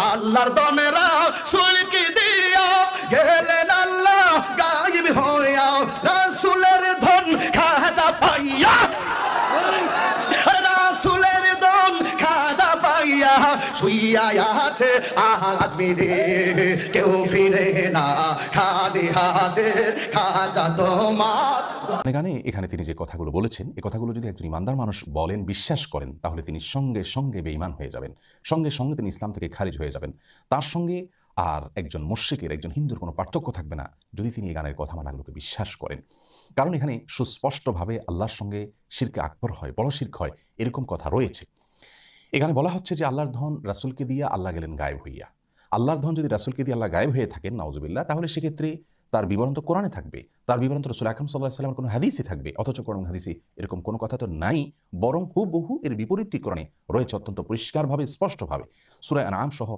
আল্লাহর দনেরা সুলকি দিয়া গেলেন আল্লাহ গায়েব হইয়া, রাসূলের ধন খাজা পাইয়া, রাসূলের ধন খাজা পাইয়া শুইয়া আছে আজমিরে, কেউ ফিরে না খালি হাতে, খাজা তোমার। গানে এখানে তিনি যে কথাগুলো বলেছেন, এই কথাগুলো যদি একজন ইমানদার মানুষ বলেন, বিশ্বাস করেন, তাহলে তিনি সঙ্গে সঙ্গে বেঈমান হয়ে যাবেন, সঙ্গে সঙ্গে তিনি ইসলাম থেকে খারিজ হয়ে যাবেন। তার সঙ্গে আর একজন মুশরিকের, একজন হিন্দুর কোনো পার্থক্য থাকবে না যদি তিনি এই গানের কথামালাগুলোকে বিশ্বাস করেন। কারণ এখানে সুস্পষ্টভাবে আল্লাহর সঙ্গে শিরকে আকবর হয়, বড় শিরক হয়, এরকম কথা রয়েছে। এখানে বলা হচ্ছে যে আল্লাহর ধন রাসূলকে দিয়ে আল্লাহ গেলেন গায়েব হইয়া। আল্লাহর ধন যদি রাসূলকে দিয়ে আল্লাহ গায়েব হয়ে থাকেন, নাউজুবিল্লাহ, তাহলে সেক্ষেত্রে তার বিবরণ তো কোরআনে থাকবে, তার বিবরণ তো রাসূল আকরাম সাল্লাল্লাহু আলাইহি ওয়াসাল্লামের কোনো হাদিসে থাকবে, অথচ কোরআন হাদিসে এরকম কোনো কথা তো নাই, বরং হুবহু এর বিপরীতটি কোরআনে রয়েছে অত্যন্ত পরিষ্কারভাবে, স্পষ্টভাবে। সূরা আনআম সহ